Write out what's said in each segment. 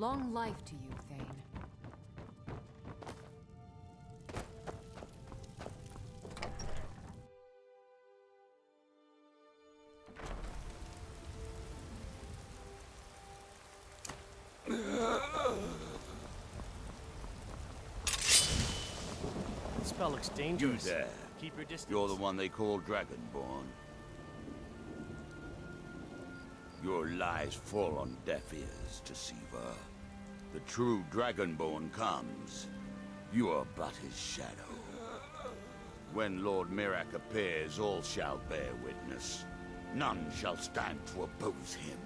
Long life to you, Thane. This spell looks dangerous. You there. Keep your distance. You're the one they call Dragonborn. Your lies fall on deaf ears, Deceiver. The true Dragonborn comes. You are but his shadow. When Lord Mirak appears, all shall bear witness. None shall stand to oppose him.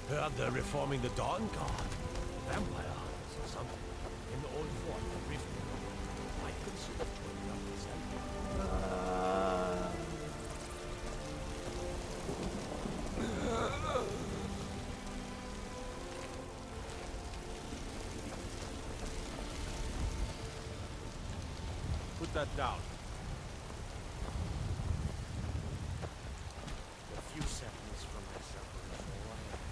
Heard they're reforming the Dawn Guard. Vampire hunters or something. In the old fort of Rift. I consider joining up myself. Put that down. A few seconds from my supper is all I ask.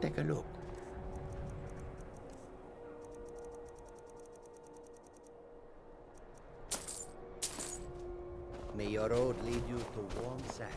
Take a look. May your road lead you to warm sands.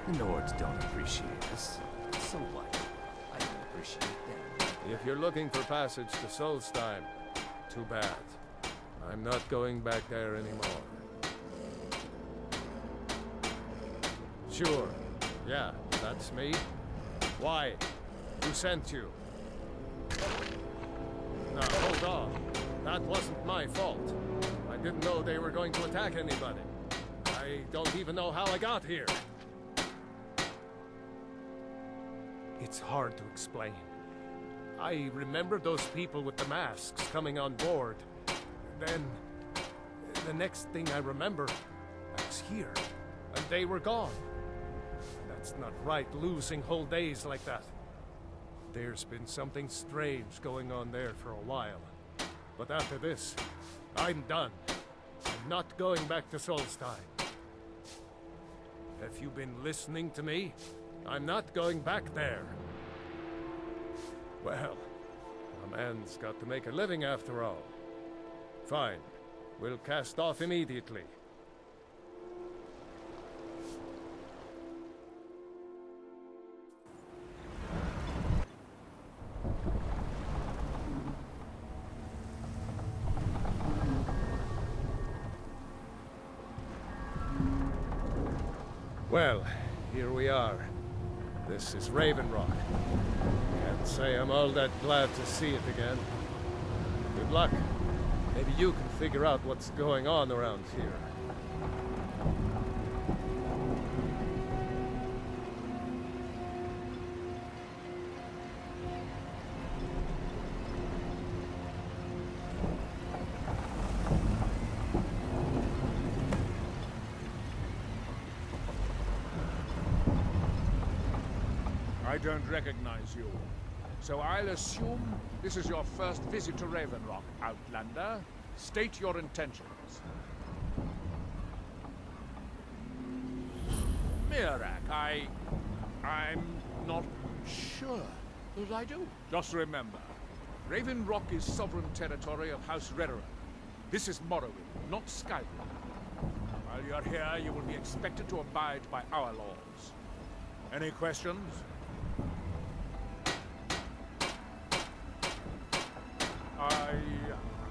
The Nords don't appreciate us. So what? I don't appreciate them. If you're looking for passage to Solstheim, too bad. I'm not going back there anymore. Sure. Yeah, that's me. Why? Who sent you? Now, hold on. That wasn't my fault. I didn't know they were going to attack anybody. I don't even know how I got here. It's hard to explain. I remember those people with the masks coming on board. Then, the next thing I remember, I was here, and they were gone. That's not right, losing whole days like that. There's been something strange going on there for a while. But after this, I'm done. I'm not going back to Solstheim. Have you been listening to me? I'm not going back there. Well, a man's got to make a living after all. Fine. We'll cast off immediately. Well, here we are. This is Raven Rock. Can't say I'm all that glad to see it again. Good luck. Maybe you can figure out what's going on around here. I don't recognize you. So I'll assume this is your first visit to Raven Rock, Outlander. State your intentions. Mirak, I'm not sure that I do. Just remember, Raven Rock is sovereign territory of House Redoran. This is Morrowind, not Skyrim. While you're here, you will be expected to abide by our laws. Any questions?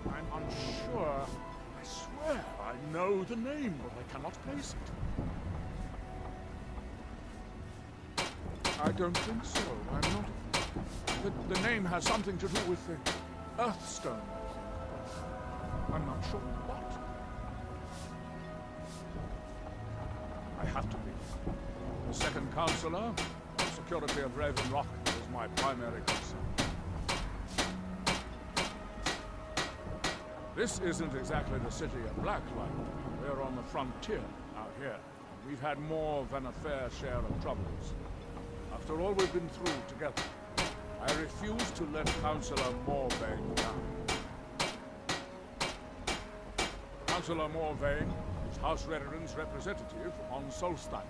I'm unsure. I swear I know the name, but I cannot place it. I don't think so. I'm not. The name has something to do with the Earthstone. I'm not sure what. I have to be. The second counselor, the security of Raven Rock is my primary concern. This isn't exactly the city of Blacklight. We're on the frontier out here. We've had more than a fair share of troubles. After all we've been through together, I refuse to let Councillor Morvain down. Councillor Morvain is House Redoran's representative on Solstein.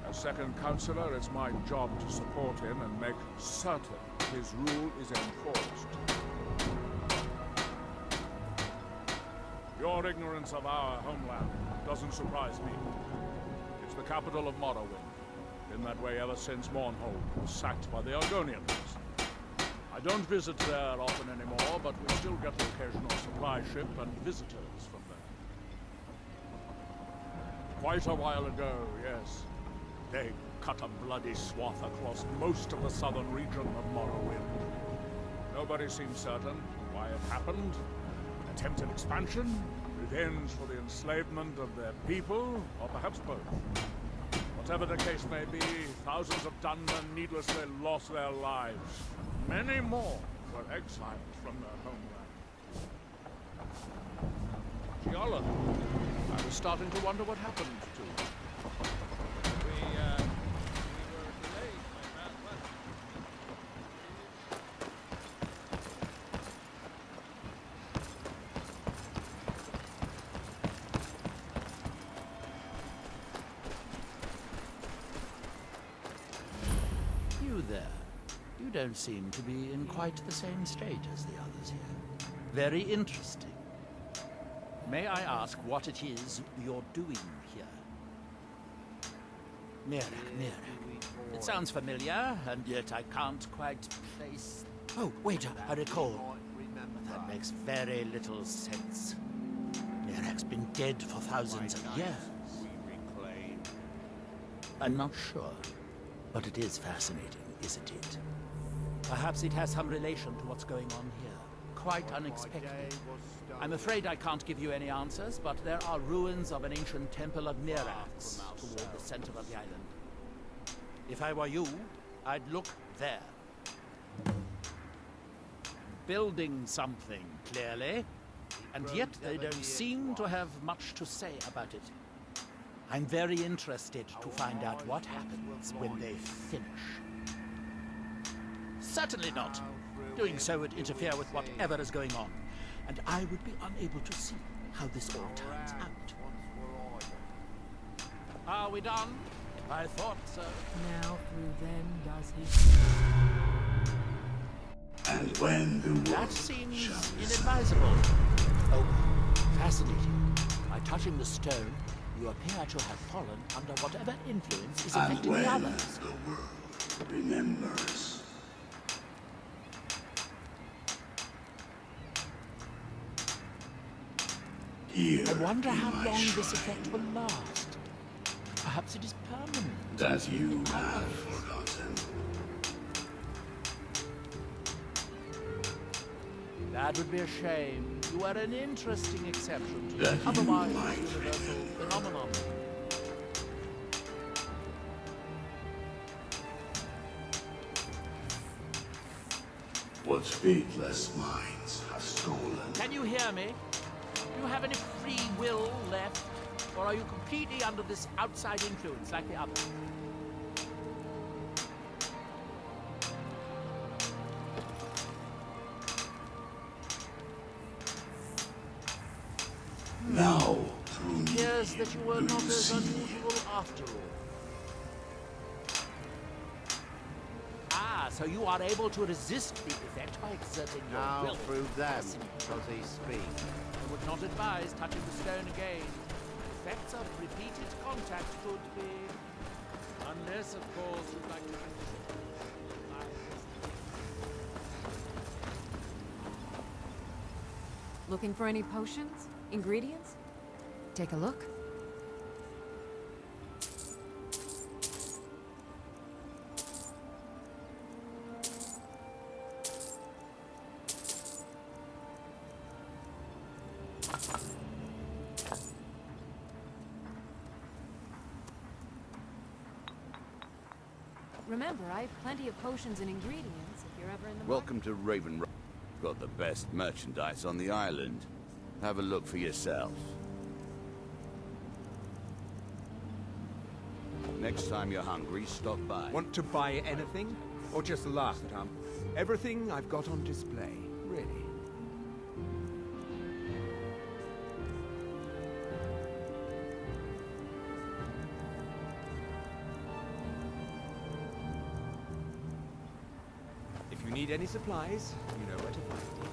As second councillor, it's my job to support him and make certain his rule is enforced. Your ignorance of our homeland doesn't surprise me. It's the capital of Morrowind. Been that way ever since Mournhold was sacked by the Argonians. I don't visit there often anymore, but we still get the occasional supply ship and visitors from there. Quite a while ago, yes. They cut a bloody swath across most of the southern region of Morrowind. Nobody seems certain why it happened. Attempted expansion, revenge for the enslavement of their people, or perhaps both. Whatever the case may be, thousands of Dunmen needlessly lost their lives. Many more were exiled from their homeland. Giala, I was starting to wonder what happened to you. We were delayed by bad weather. You there. You don't seem to be in quite the same state as the others here. Very interesting. May I ask what it is you're doing here? Mirak. It sounds familiar, and yet I can't quite place... Oh, wait, I recall. That makes very little sense. Mirak's been dead for thousands of years. I'm not sure, but it is fascinating, isn't it? Perhaps it has some relation to what's going on here. Quite unexpected. I'm afraid I can't give you any answers, but there are ruins of an ancient temple of Mirax toward the center of the island. If I were you, I'd look there. Building something, clearly. And yet they don't seem to have much to say about it. I'm very interested to find out what happens when they finish. Certainly not. Doing so would interfere with whatever is going on, and I would be unable to see how this all turns out. Are we done? I thought so. Now through them does he... And when the That world seems shall be inadvisable. Oh, fascinating. By touching the stone, you appear to have fallen under whatever influence is and affecting when the others. the world remembers. I wonder how long this effect will last. Perhaps it is permanent. That you have forgotten. That would be a shame. You are an interesting exception to That the you otherwise might universal remember. phenomenon. What faithless minds have stolen. Can you hear me? Do you have any free will left? Or are you completely under this outside influence like the others? Now, through me, Appears that you were do not you as see? unusual after all. Ah, so you are able to resist the effect by exerting your Now will. prove them, Fascinating. because he speaks. I would not advise touching the stone again. Effects of repeated contact could be... Unless, of course, you'd like to... Looking for any potions? Ingredients? Take a look. Remember, I have plenty of potions and ingredients if you're ever in the Welcome to Raven Rock. Got the best merchandise on the island. Have a look for yourself. Next time you're hungry, stop by. Want to buy anything? Or just laugh at everything I've got on display, really? If you need any supplies, you know where to find me.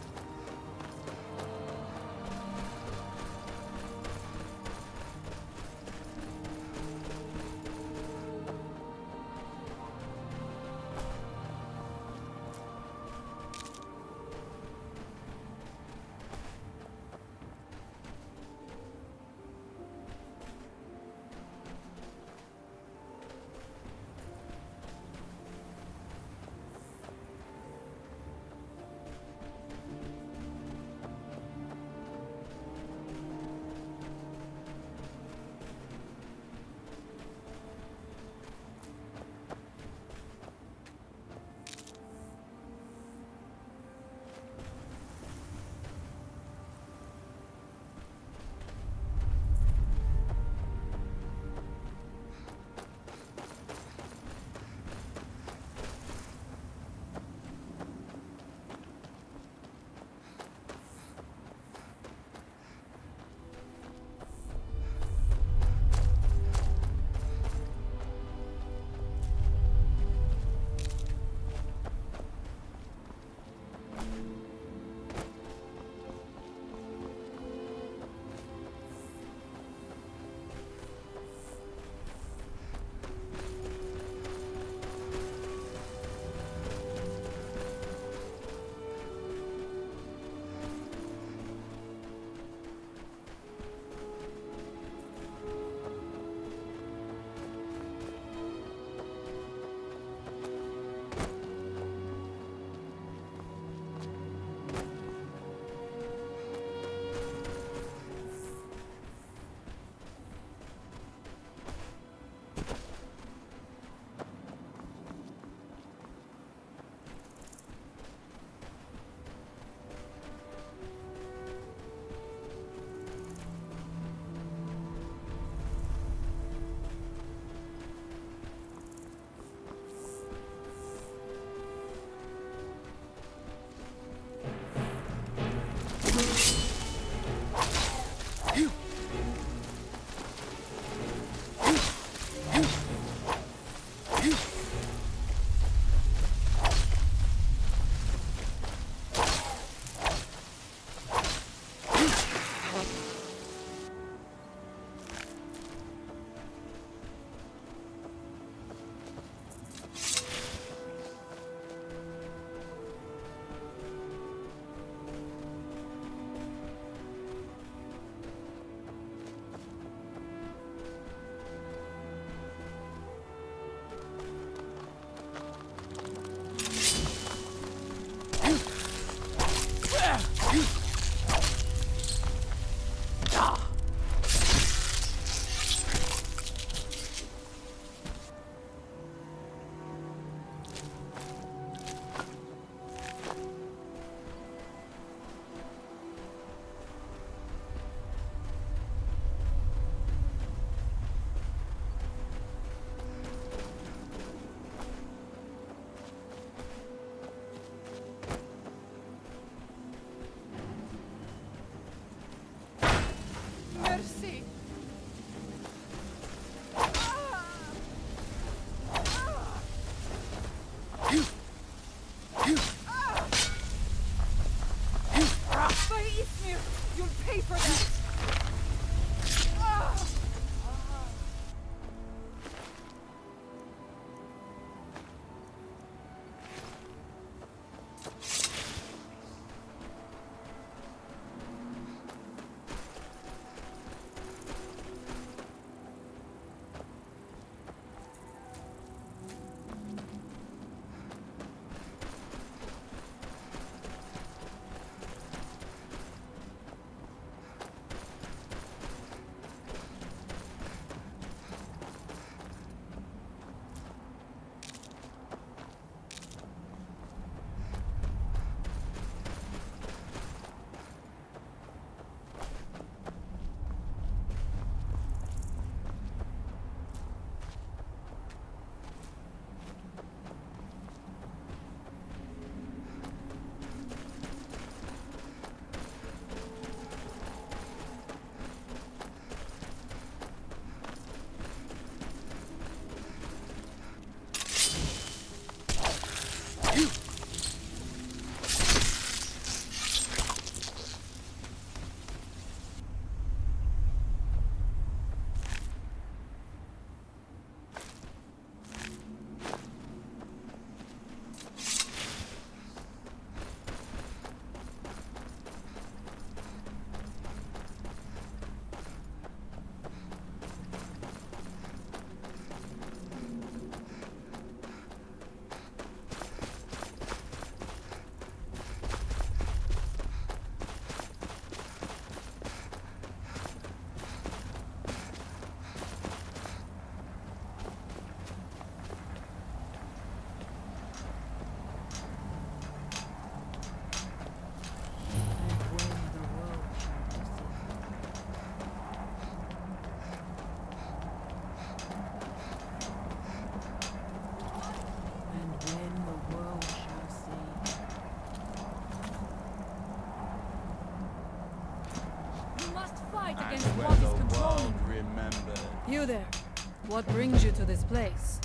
What brings you to this place?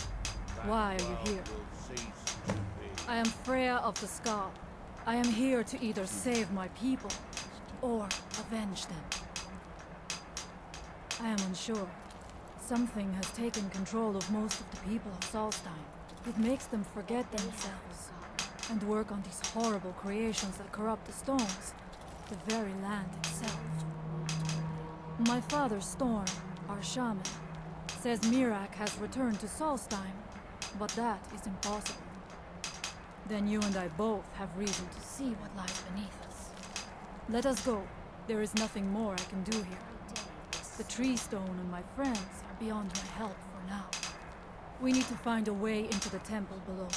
Why are you here? I am Freya of the Scar. I am here to either save my people or avenge them. I am unsure. Something has taken control of most of the people of Solstheim. It makes them forget themselves and work on these horrible creations that corrupt the stones, the very land itself. My father, Storm, our shaman, says Mirak has returned to Solstheim, but that is impossible. Then you and I both have reason to see what lies beneath us. Let us go. There is nothing more I can do here. The tree stone and my friends are beyond my help for now. We need to find a way into the temple below.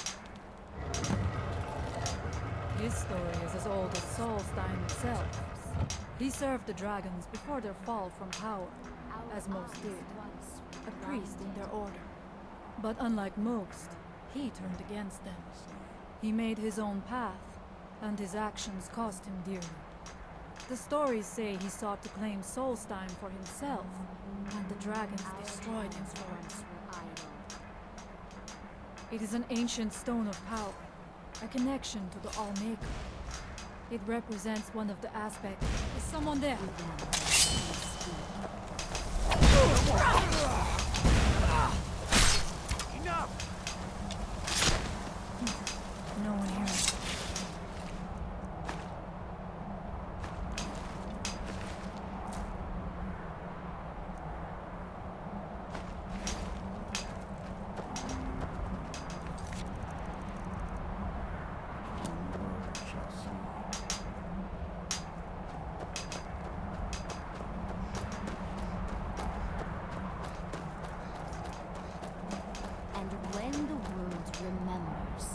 His story is as old as Solstheim itself. He served the dragons before their fall from power, as most did. A priest in their order. But unlike most, he turned against them. He made his own path, and his actions cost him dearly. The stories say he sought to claim Solstheim for himself, and the dragons destroyed his forms. It is an ancient stone of power, a connection to the All-Maker. It represents one of the aspects. Is someone there? Enough! No one here. And when the world remembers.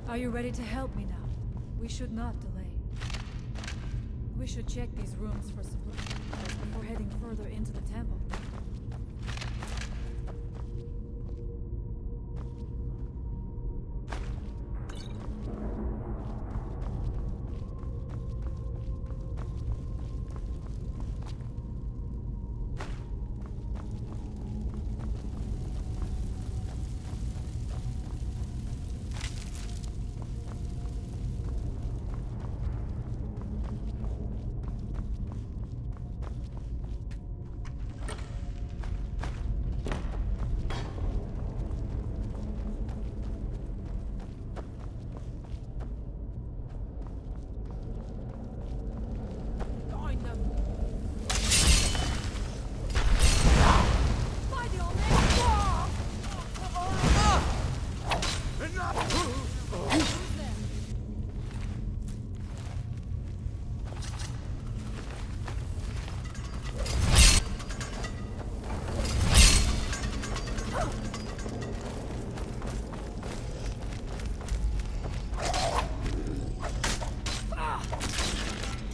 Are you ready to help me now? We should not delay. We should check these rooms for supplies before heading further into the temple.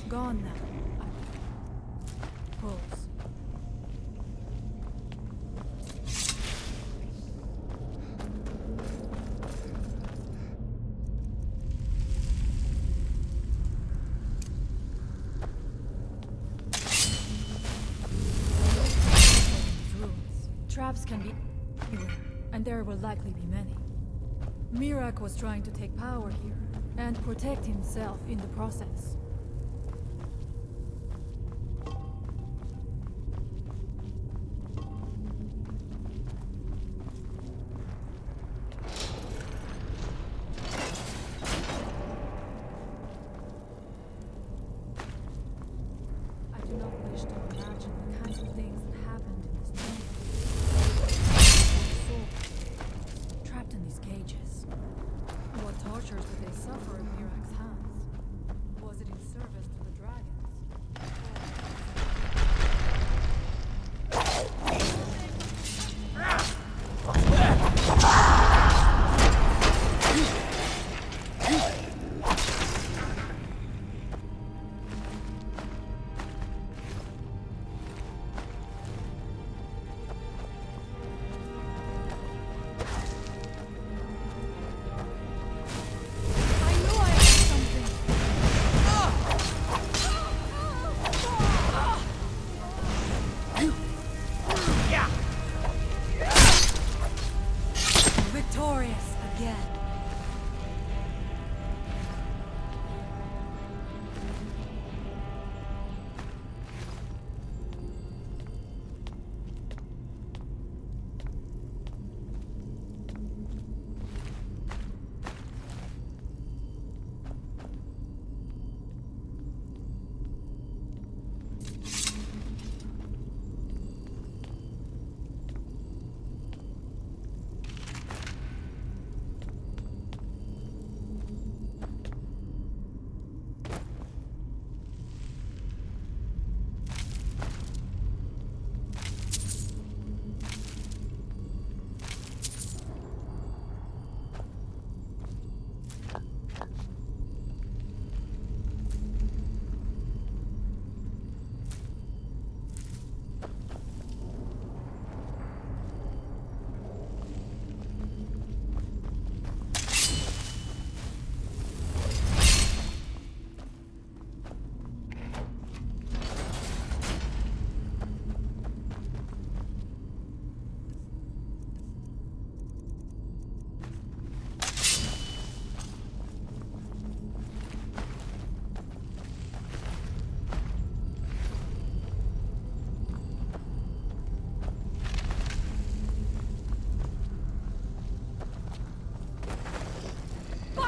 Gone now. Pulse. Traps can be anywhere, and there will likely be many. Mirak was trying to take power here, and protect himself in the process. I do not wish to imagine the kinds of things that happened in this temple. Souls, trapped in these cages. What tortures did they suffer in Mirak's hands? Was it in service to the dragons?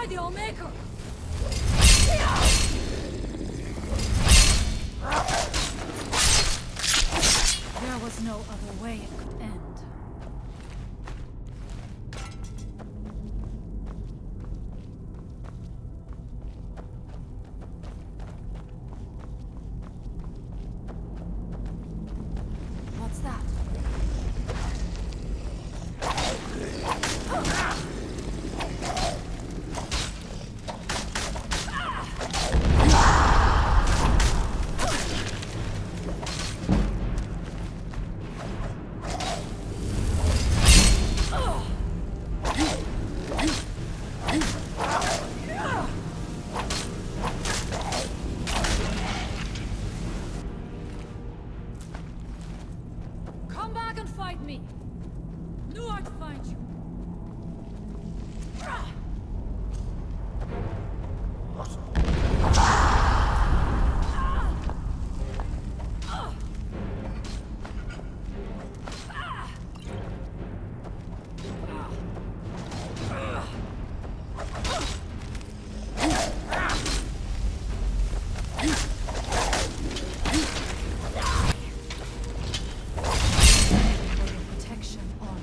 Defy the Allmaker! There was no other way it could end. What's that? Come back and fight me! Knew I'd find you! Protection on.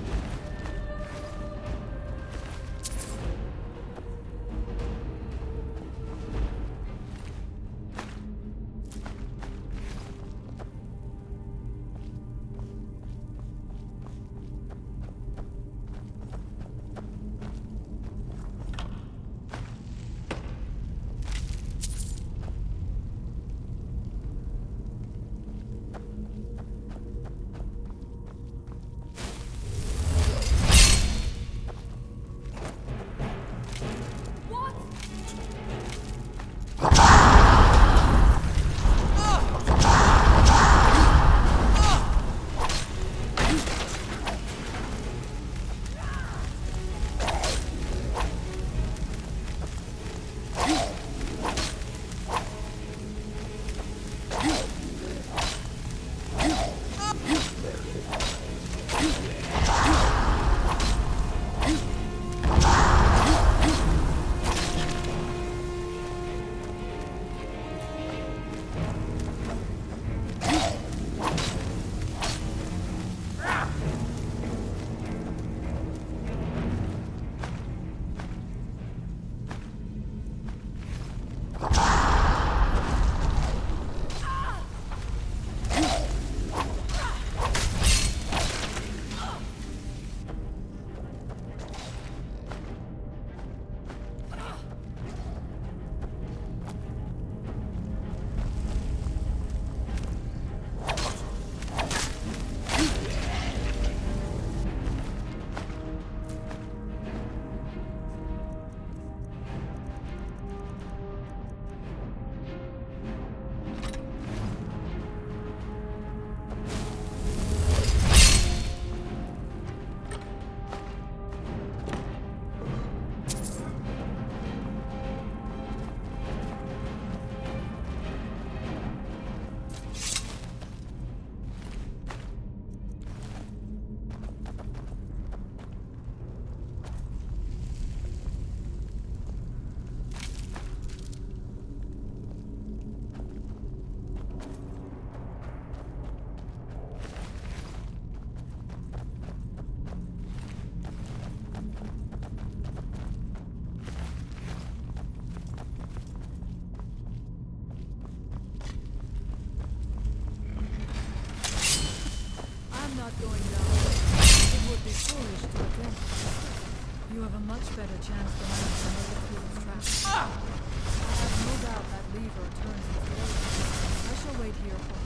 What? I'm not going down. It would be foolish to attempt. You have a much better chance than I to make it through this trap. I have no doubt that lever turns its blade. I shall wait here for you.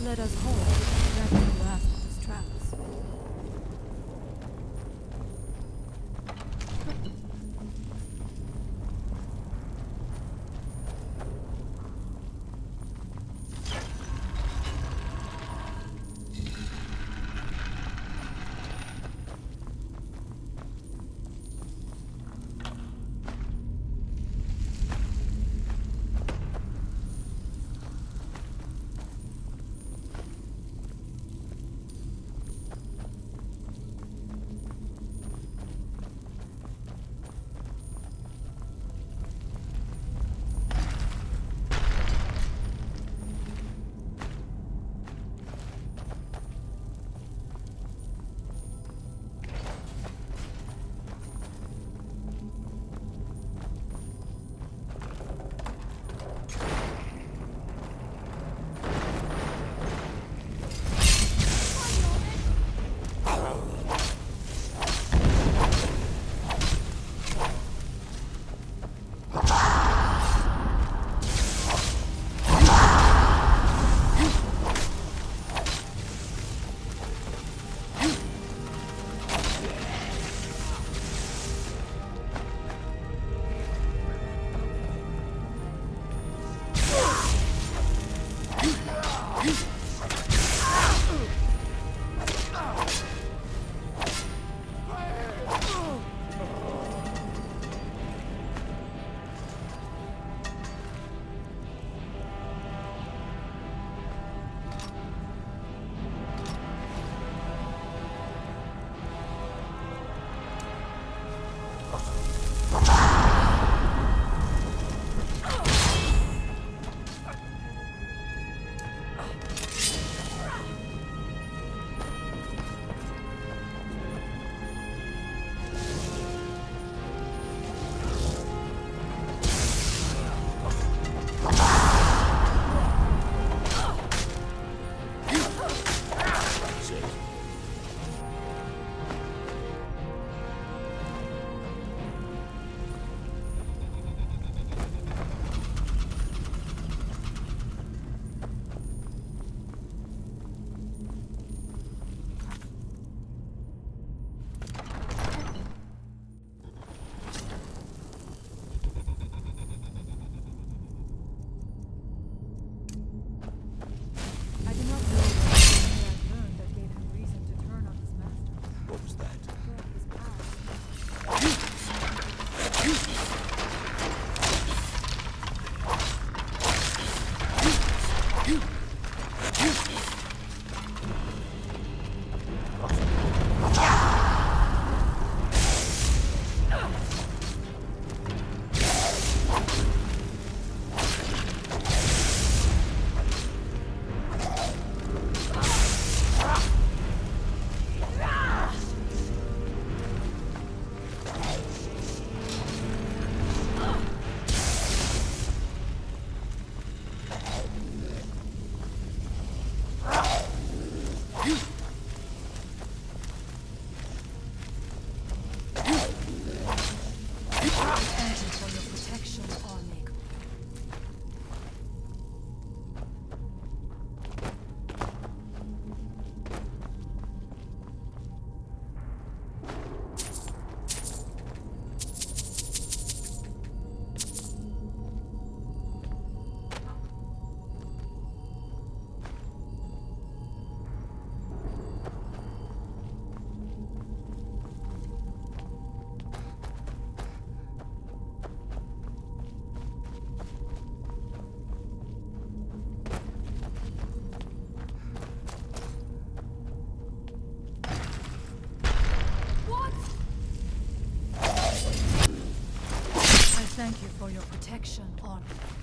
Let us hope that the last of his traps. Thank you for your protection, Armaker. Thank you for your protection, Armaker.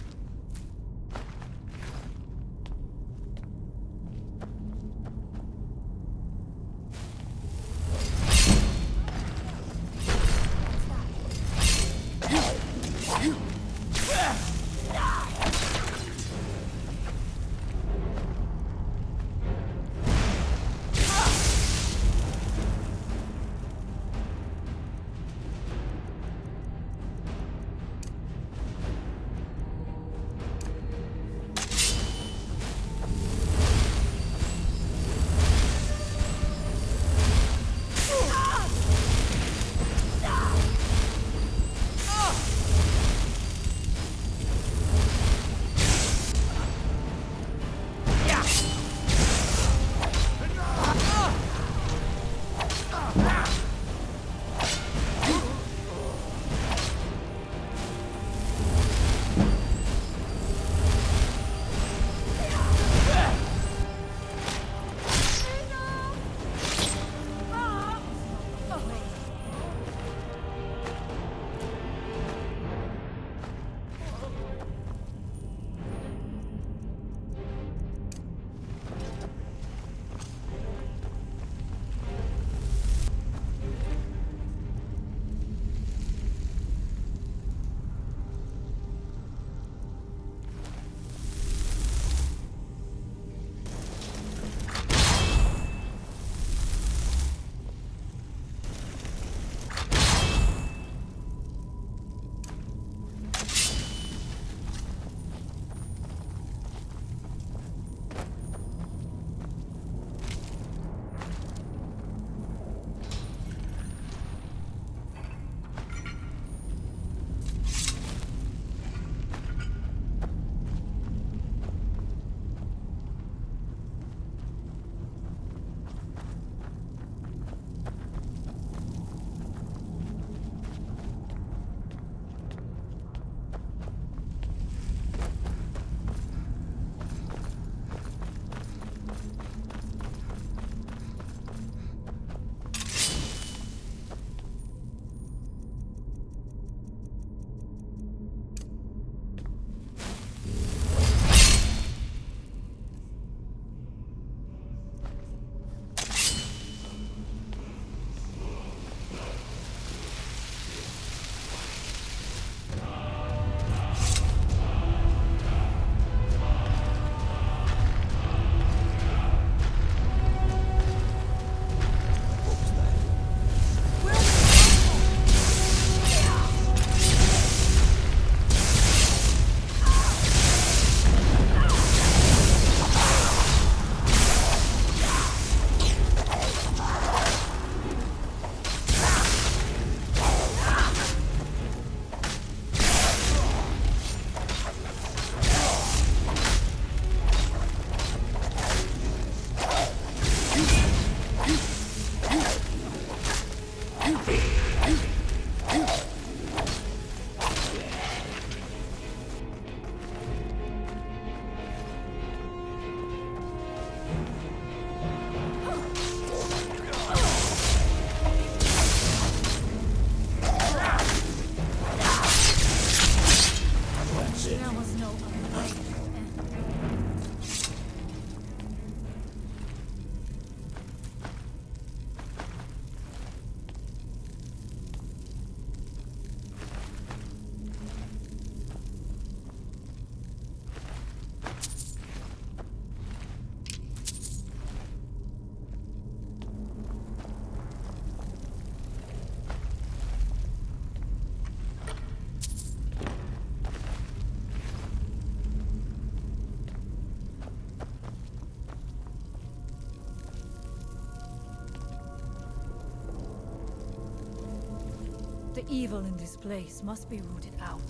The evil in this place must be rooted out.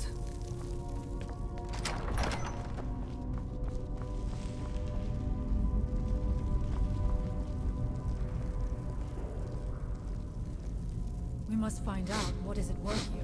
We must find out what is at work here.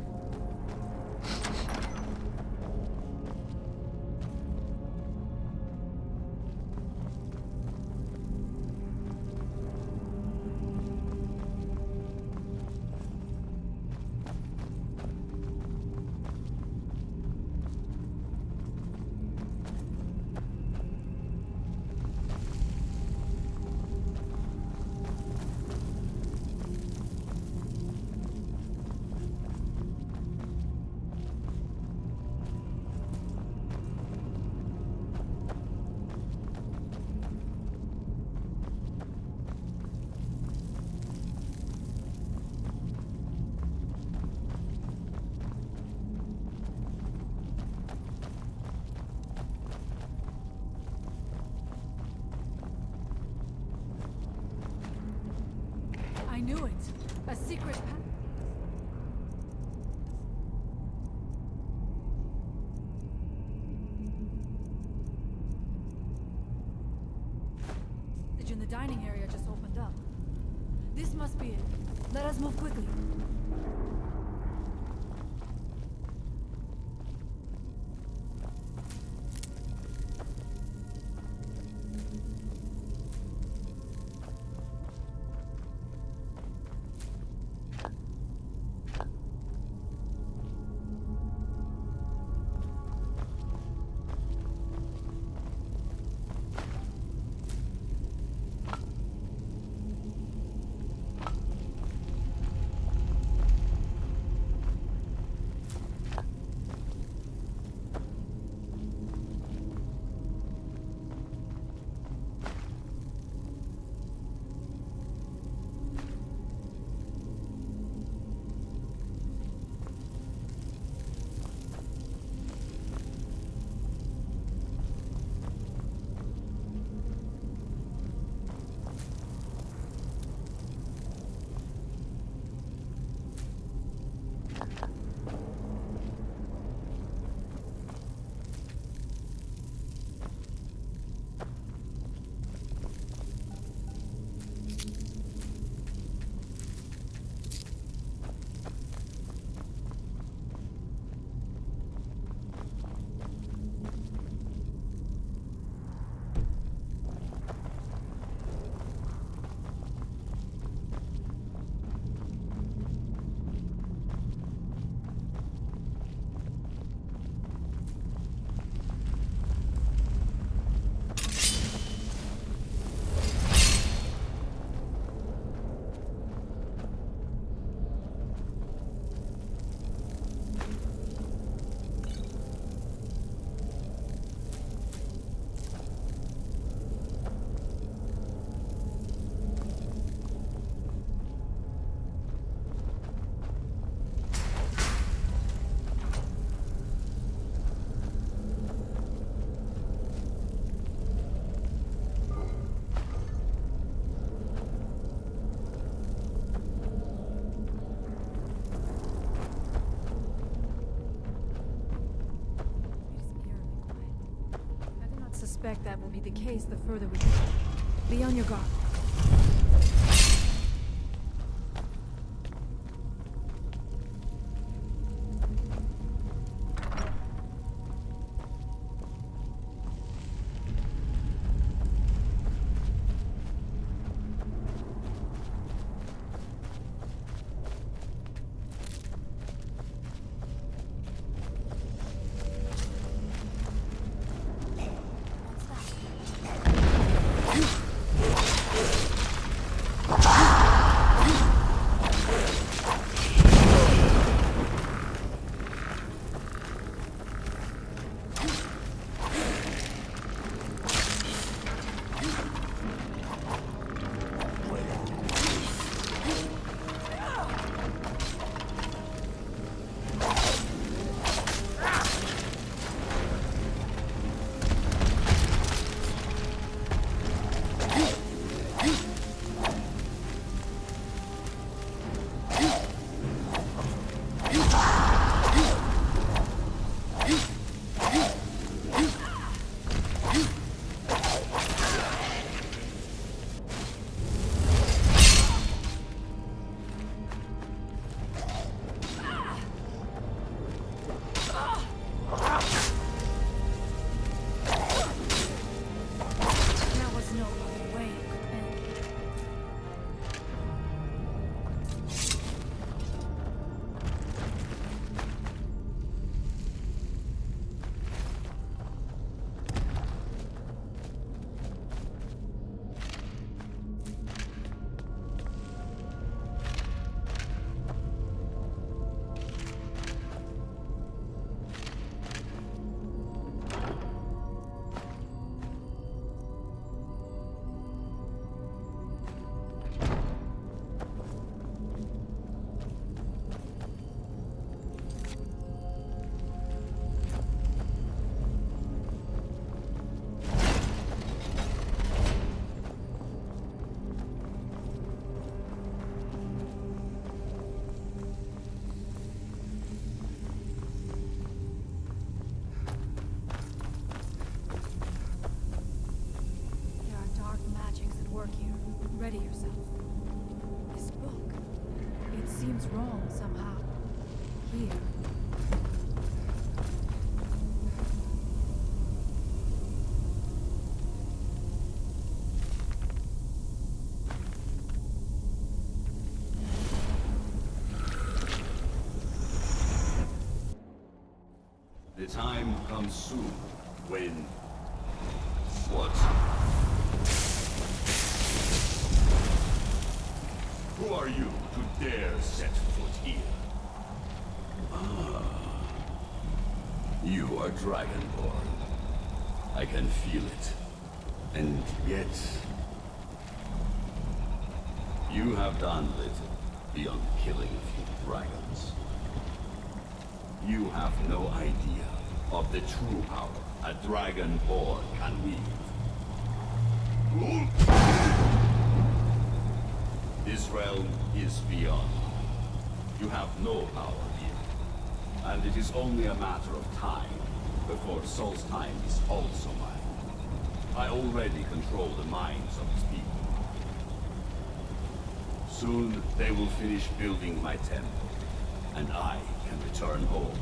I knew it. A secret path. In the dining area just opened up. This must be it. Let us move quickly. Suspect that will be the case the further we go. Be on your guard. Ready yourself. This book, it seems wrong somehow. Here. The time comes soon when... What? Who are you to dare set foot here? You are Dragonborn. I can feel it. And yet... You have done little beyond killing a few dragons. You have no idea of the true power a Dragonborn can wield. This realm is beyond. You have no power here. And it is only a matter of time before Solstheim is also mine. I already control the minds of its people. Soon they will finish building my temple, and I can return home.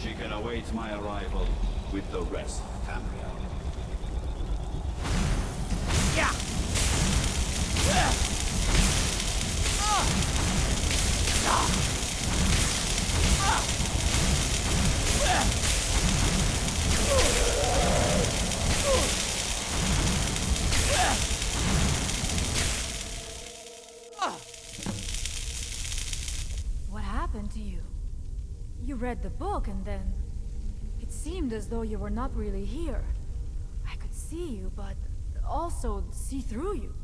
She can await my arrival with the rest of Tamriel. What happened to you? You read the book and then... It seemed as though you were not really here. I could see you, but also see through you.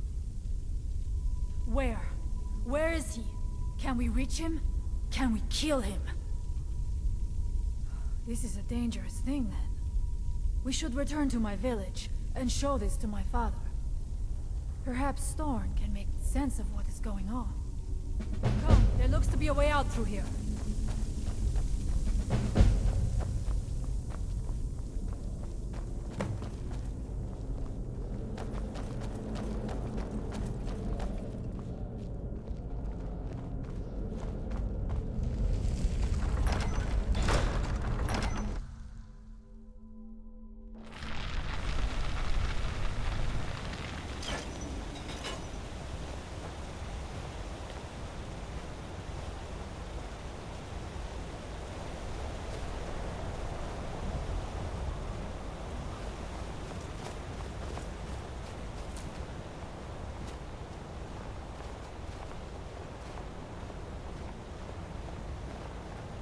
Where? Where is he? Can we reach him? Can we kill him? This is a dangerous thing, then. We should return to my village and show this to my father. Perhaps Thorn can make sense of what is going on. Come, there looks to be a way out through here.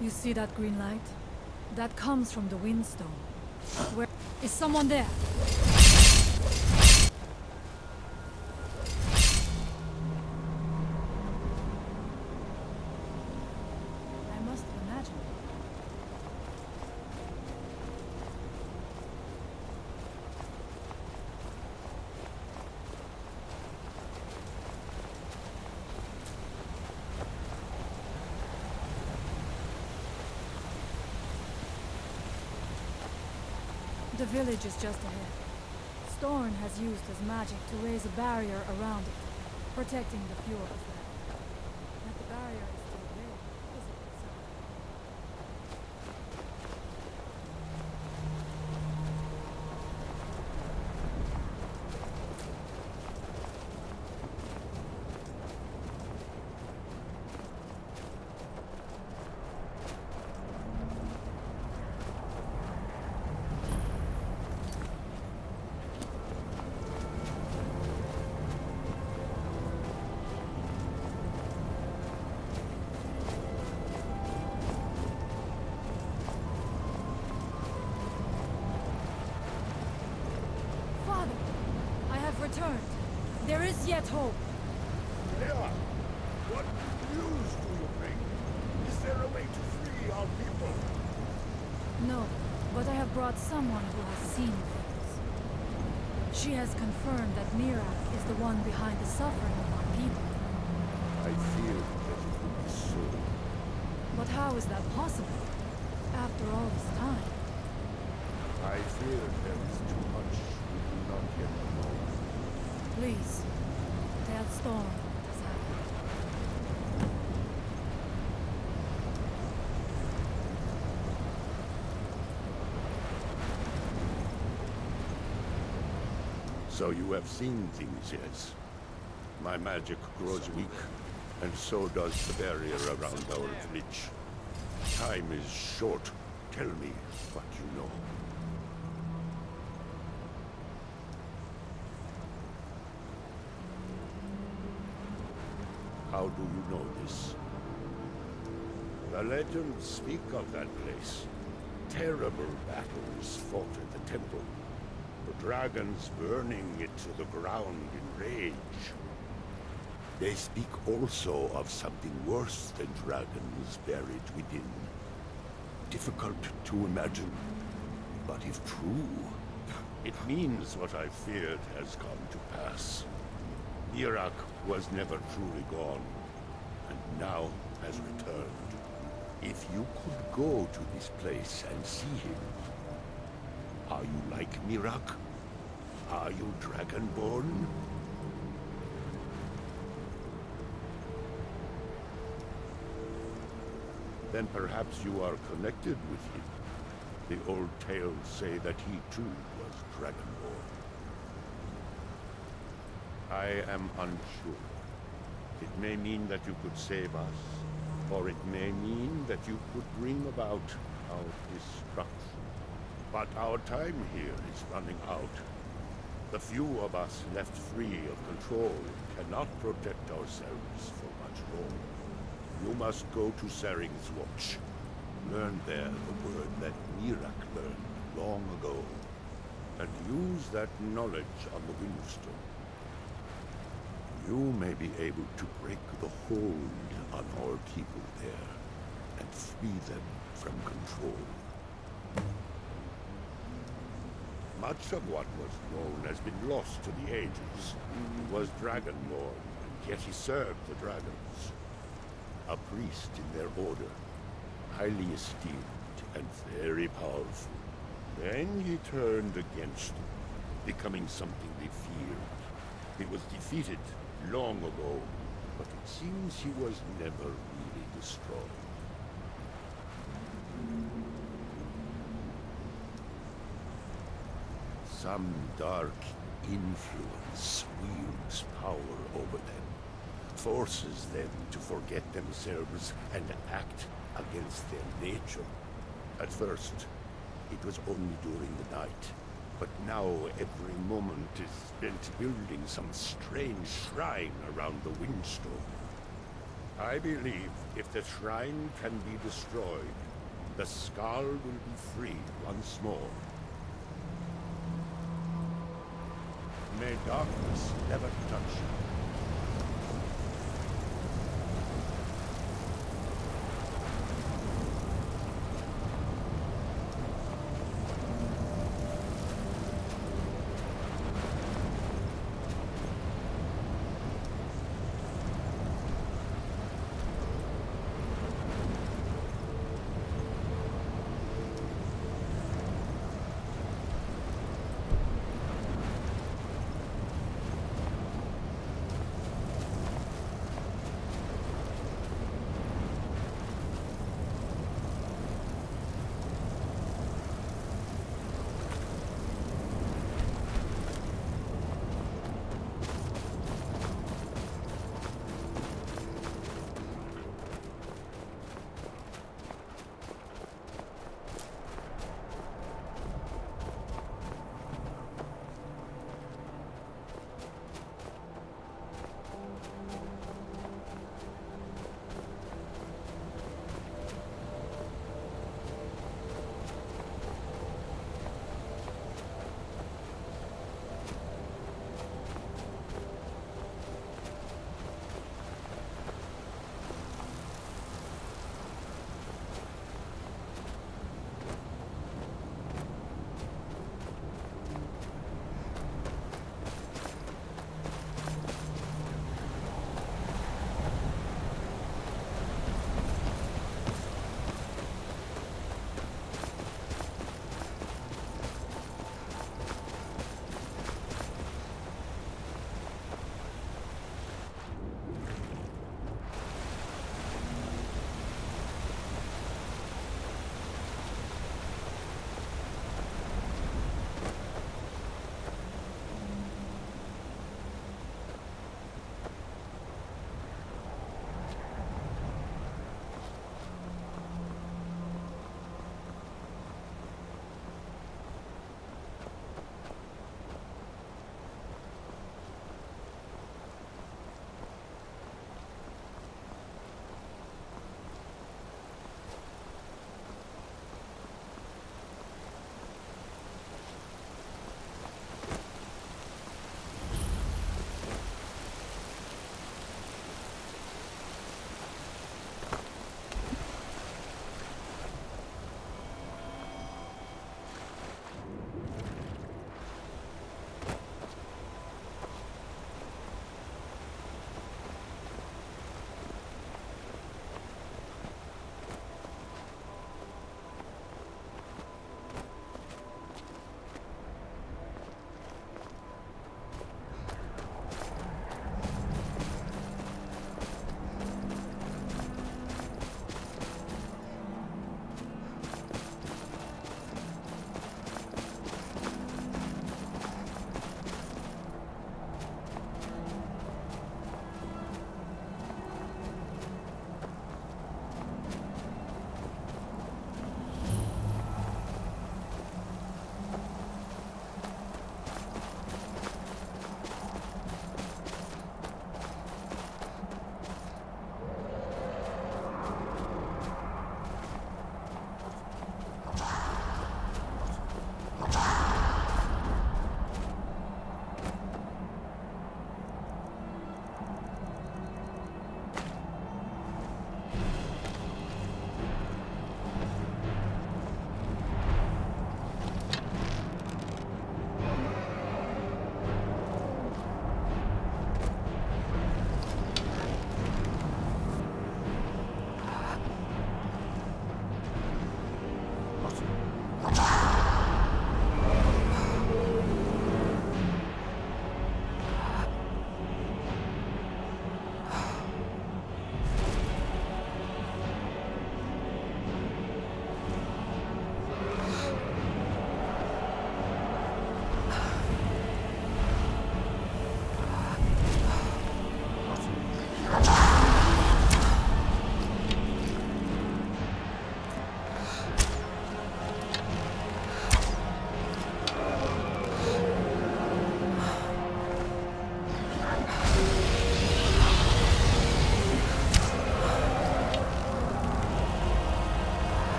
You see that green light? That comes from the windstone. Where is someone there? I must have imagined it. The village is just ahead. Storn has used his magic to raise a barrier around it, protecting the few of us left. But the barrier is still there, isn't it, sir? Returned. There is yet hope. Leah, what news do you bring? Is there a way to free our people? No, but I have brought someone who has seen things. She has confirmed that Mirak is the one behind the suffering of our people. I feared that it would be so. But how is that possible? After all this time? I fear there is too much we do not yet know. Please, that storm has happened. So you have seen things, yes? My magic grows weak, and so does the barrier around our village. Time is short. Tell me what you know. How do you know this? The legends speak of that place. Terrible battles fought at the temple. The dragons burning it to the ground in rage. They speak also of something worse than dragons buried within. Difficult to imagine, but if true, it means what I feared has come to pass. Mirak was never truly gone, and now has returned. If you could go to this place and see him, are you like Mirak? Are you Dragonborn? Then perhaps you are connected with him. The old tales say that he too was Dragonborn. I am unsure. It may mean that you could save us, or it may mean that you could bring about our destruction. But our time here is running out. The few of us left free of control cannot protect ourselves for much longer. You must go to Saring's Watch. Learn there the word that Mirak learned long ago, and use that knowledge on the Windstone. You may be able to break the hold on our people there, and free them from control. Much of what was known has been lost to the ages. He was Dragonborn, yet he served the dragons. A priest in their order, highly esteemed and very powerful. Then he turned against them, becoming something they feared. He was defeated long ago, but it seems he was never really destroyed. Some dark influence wields power over them, forces them to forget themselves and act against their nature. At first, it was only during the night, but now every moment is spent building some strange shrine around the Windstone. I believe if the shrine can be destroyed, the Skull will be freed once more. May darkness never touch you.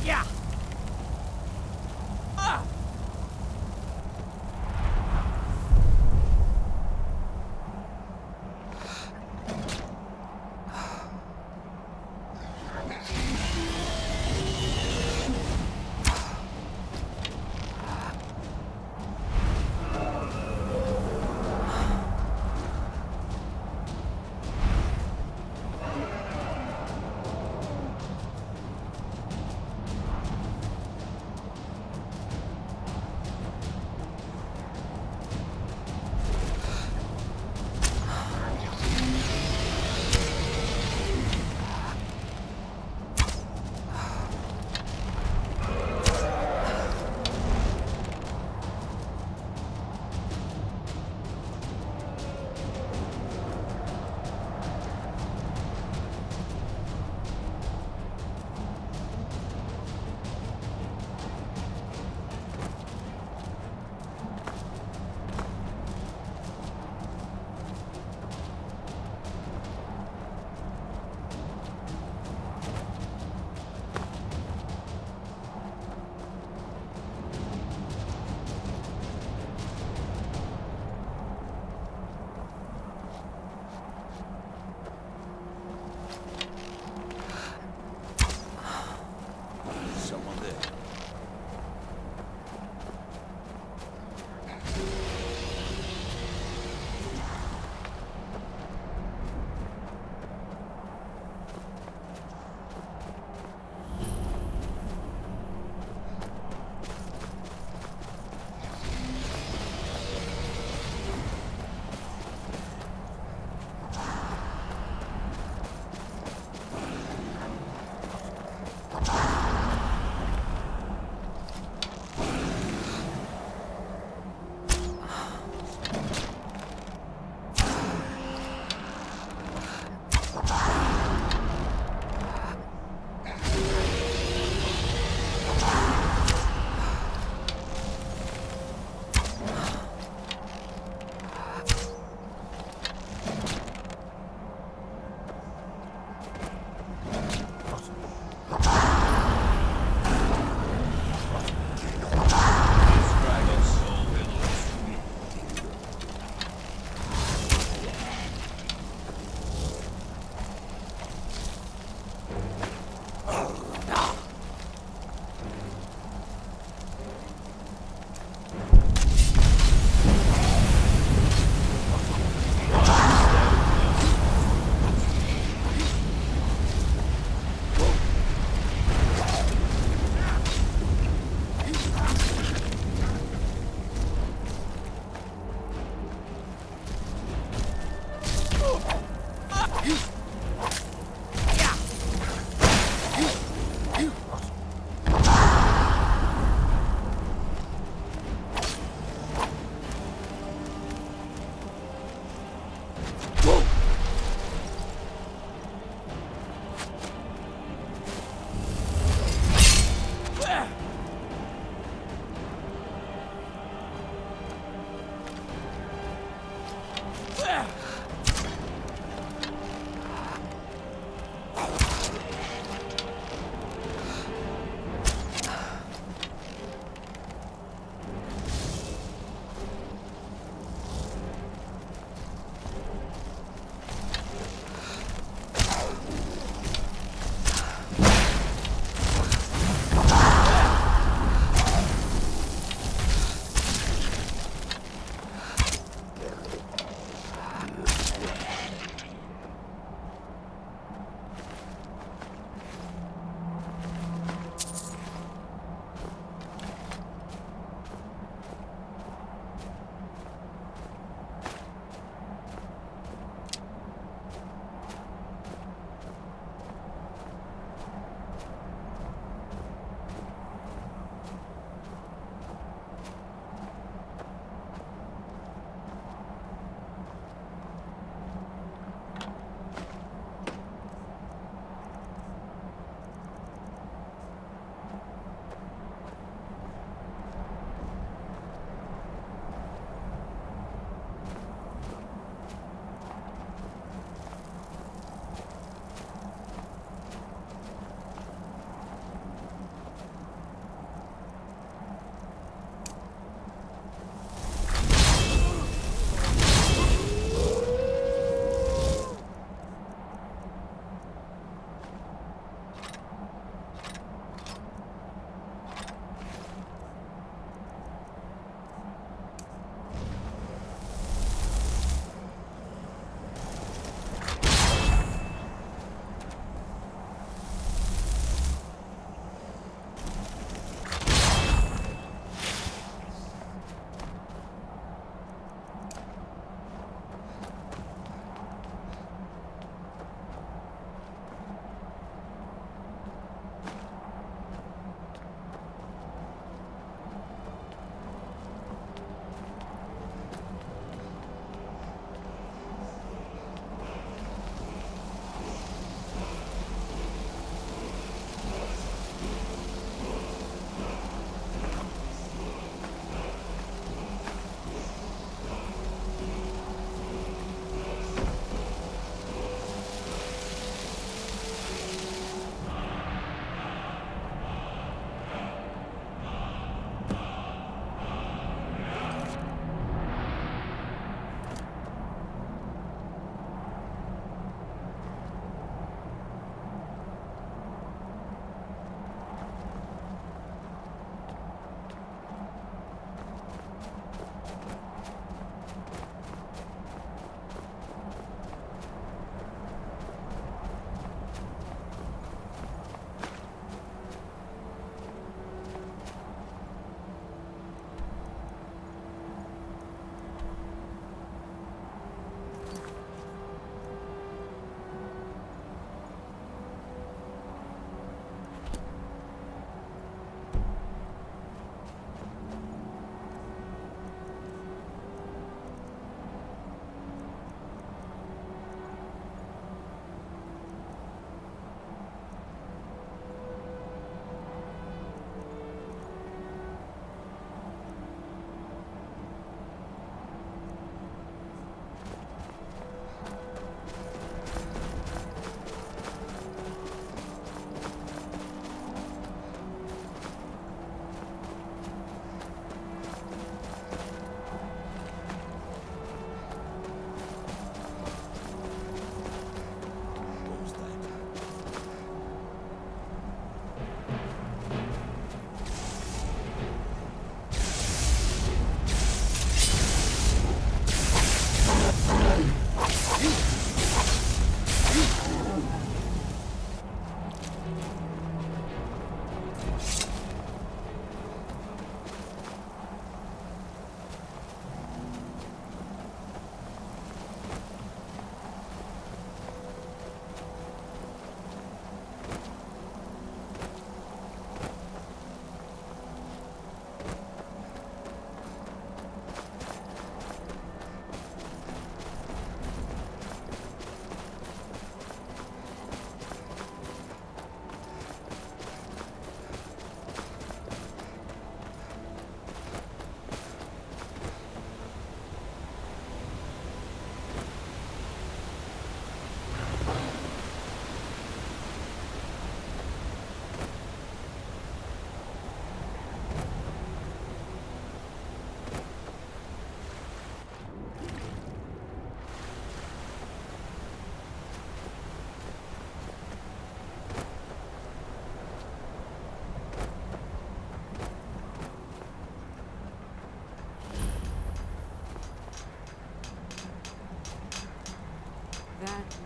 Yeah! Ah!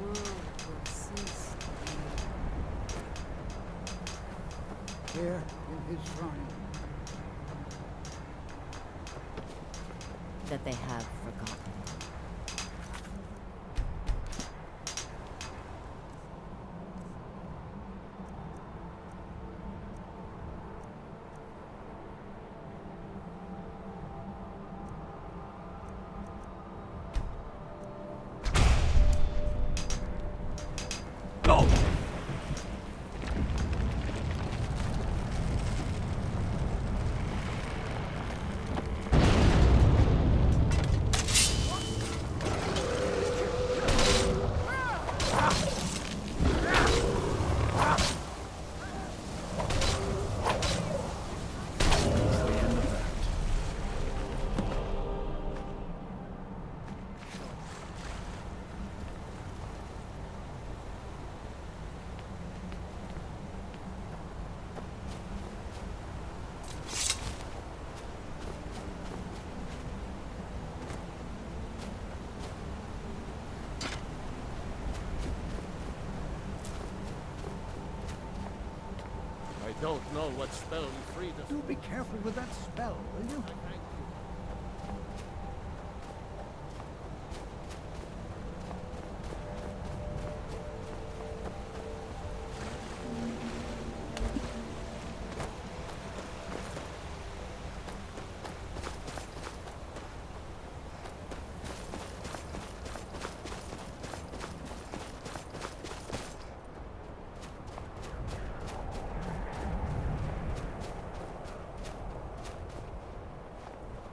world will cease to be. Here in his shrine. That they have forgotten. I don't know what spell you freed us. Do be careful with that spell, will you? Thank you.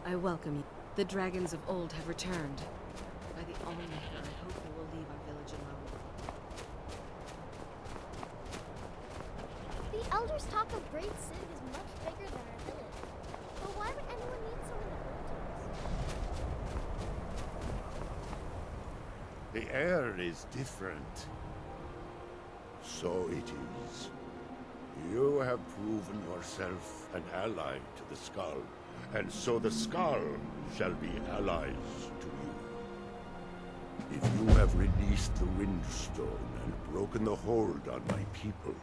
I welcome you. The dragons of old have returned. By the All-Maker, I hope you will leave our village alone. The elders talk of Great Sin is much bigger than our village. But why would anyone need so many portals? The air is different. So it is. You have proven yourself an ally to the Skull, and so the Skull shall be allies to you. If you have released the Windstone and broken the hold on my people,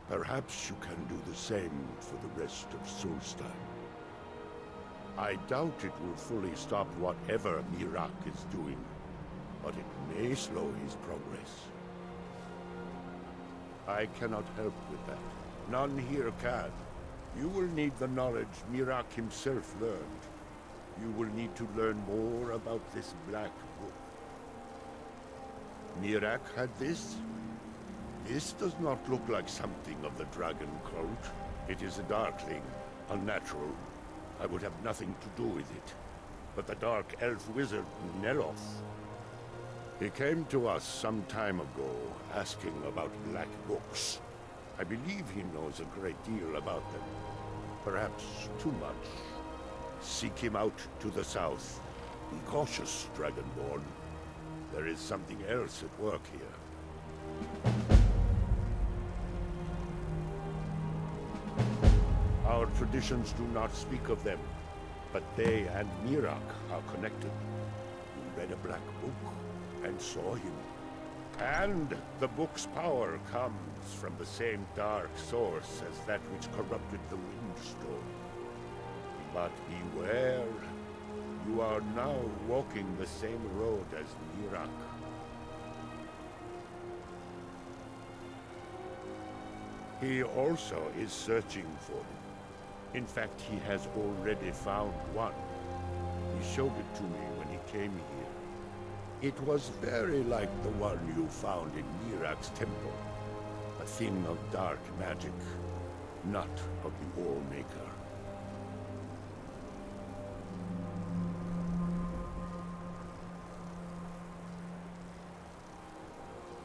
perhaps you can do the same for the rest of Solstheim. I doubt it will fully stop whatever Miraak is doing, but it may slow his progress. I cannot help with that. None here can. You will need the knowledge Miraak himself learned. You will need to learn more about this Black Book. Miraak had this? This does not look like something of the Dragon Cult. It is a Darkling, unnatural. I would have nothing to do with it. But the Dark Elf Wizard, Neloth, he came to us some time ago, asking about Black Books. I believe he knows a great deal about them. Perhaps too much. Seek him out to the south. Be cautious, Dragonborn. There is something else at work here. Our traditions do not speak of them, but they and Miraak are connected. You read a Black Book and saw him. And the book's power comes from the same dark source as that which corrupted the Windstone. But beware, you are now walking the same road as Miraak. He also is searching for them. In fact, he has already found one. He showed it to me when he came here. It was very like the one you found in Miraak's temple. A thing of dark magic, not of the All-Maker.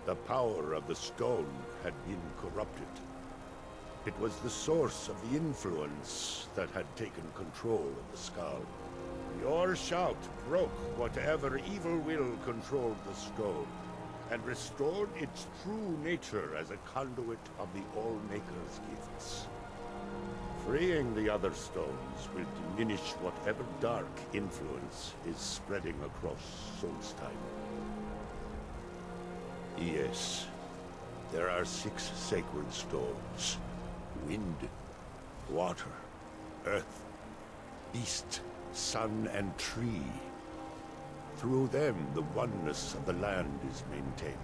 The power of the stone had been corrupted. It was the source of the influence that had taken control of the skull. Your shout broke whatever evil will controlled the stone, and restored its true nature as a conduit of the All-Maker's gifts. Freeing the other stones will diminish whatever dark influence is spreading across Solstheim. Yes. There are 6 sacred stones. Wind, water, earth, beast, sun, and tree. Through them, the oneness of the land is maintained.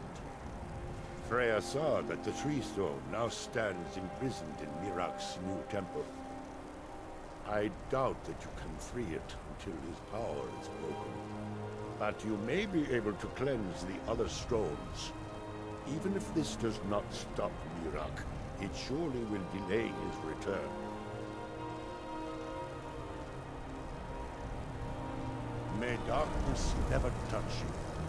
Freya saw that the tree stone now stands imprisoned in Mirak's new temple. I doubt that you can free it until his power is broken. But you may be able to cleanse the other stones. Even if this does not stop Mirak, it surely will delay his return. May darkness never touch you.